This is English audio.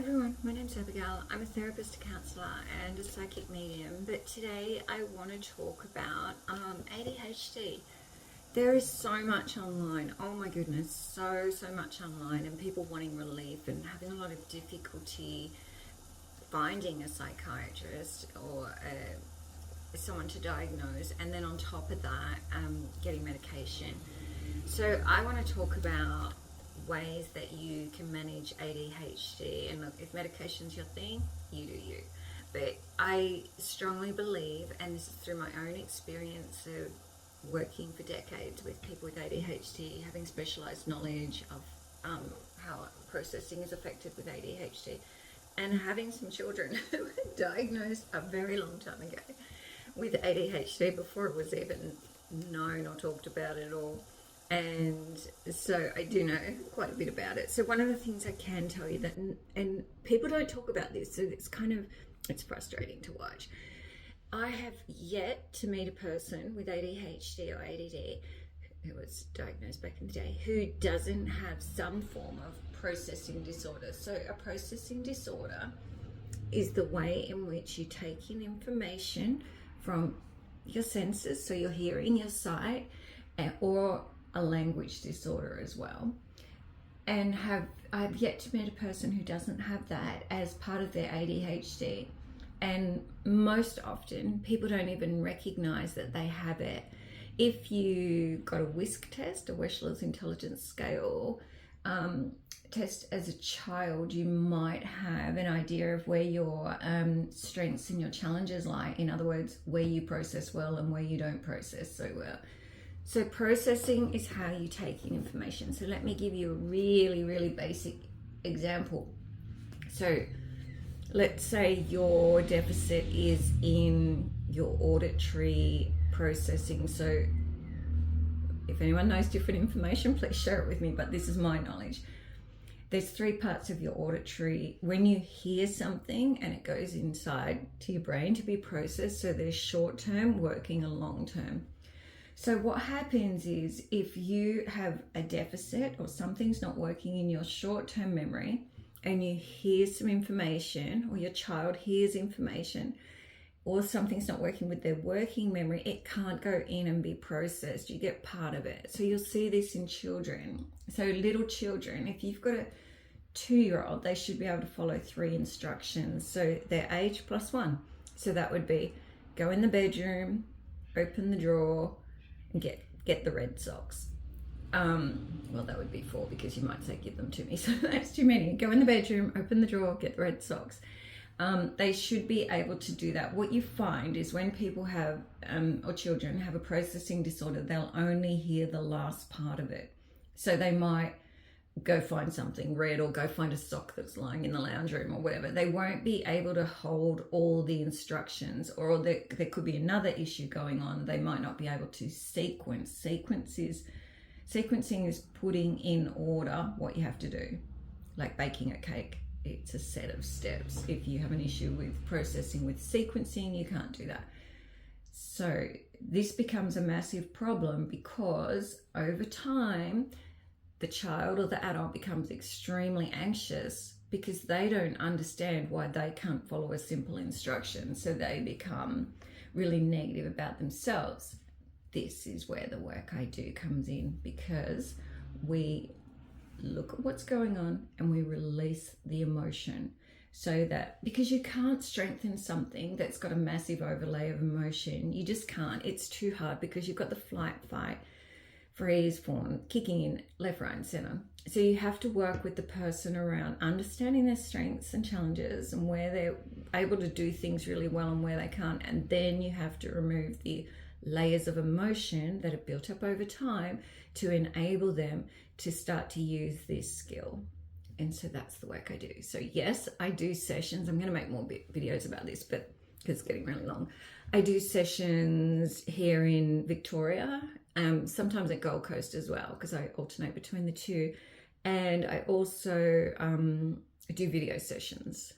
everyone, my name's Abigail. I'm a therapist, a counsellor and a psychic medium, but today I want to talk about ADHD. There is so much online, oh my goodness, so much online, and people wanting relief and having a lot of difficulty finding a psychiatrist or someone to diagnose, and then on top of that getting medication. So I want to talk about ways that you can manage ADHD, and look, if medication's your thing, you do you. But I strongly believe, and this is through my own experience of working for decades with people with ADHD, having specialised knowledge of how processing is affected with ADHD, and having some children who were diagnosed a very long time ago with ADHD before it was even known or talked about at all. And so I do know quite a bit about it. So one of the things I can tell you that, and people don't talk about this, so it's frustrating to watch. I have yet to meet a person with ADHD or ADD who was diagnosed back in the day who doesn't have some form of processing disorder. So a processing disorder is the way in which you take in information from your senses, so your hearing, your sight, or a language disorder as well. And I've yet to meet a person who doesn't have that as part of their ADHD. And most often people don't even recognize that they have it. If you got a WISC test, a Wechsler's Intelligence Scale test as a child, you might have an idea of where your strengths and your challenges lie. In other words, where you process well and where you don't process so well. So processing is how you take in information. So let me give you a really basic example. So let's say your deficit is in your auditory processing. So if anyone knows different information, please share it with me, but this is my knowledge. There's three parts of your auditory. When you hear something and it goes inside to your brain to be processed, so there's short term, working, and long term. So what happens is if you have a deficit or something's not working in your short-term memory and you hear some information, or your child hears information, or something's not working with their working memory, it can't go in and be processed. You get part of it. So you'll see this in children. So little children, if you've got a 2-year-old, they should be able to follow 3 instructions. So their age plus 1. So that would be go in the bedroom, open the drawer, and get the red socks. Well, that would be 4 because you might say give them to me, so that's too many. Go in the bedroom, open the drawer, get the red socks. They should be able to do that. What you find is when people have or children have a processing disorder, they'll only hear the last part of it. So they might go find something red or go find a sock that's lying in the lounge room or whatever. They won't be able to hold all the instructions, or there could be another issue going on. They might not be able to sequence. Sequencing is putting in order what you have to do, like baking a cake. It's a set of steps. If you have an issue with processing with sequencing, you can't do that. So this becomes a massive problem because over time, the child or the adult becomes extremely anxious because they don't understand why they can't follow a simple instruction. So they become really negative about themselves. This is where the work I do comes in, because we look at what's going on and we release the emotion. So that, because you can't strengthen something that's got a massive overlay of emotion, you just can't. It's too hard because you've got the flight, fight, freeze, fawn kicking in left, right, and center. So you have to work with the person around understanding their strengths and challenges and where they're able to do things really well and where they can't. And then you have to remove the layers of emotion that have built up over time to enable them to start to use this skill. And so that's the work I do. So yes, I do sessions. I'm going to make more videos about this, but because it's getting really long. I do sessions here in Victoria, sometimes at Gold Coast as well, because I alternate between the two. And I also do video sessions.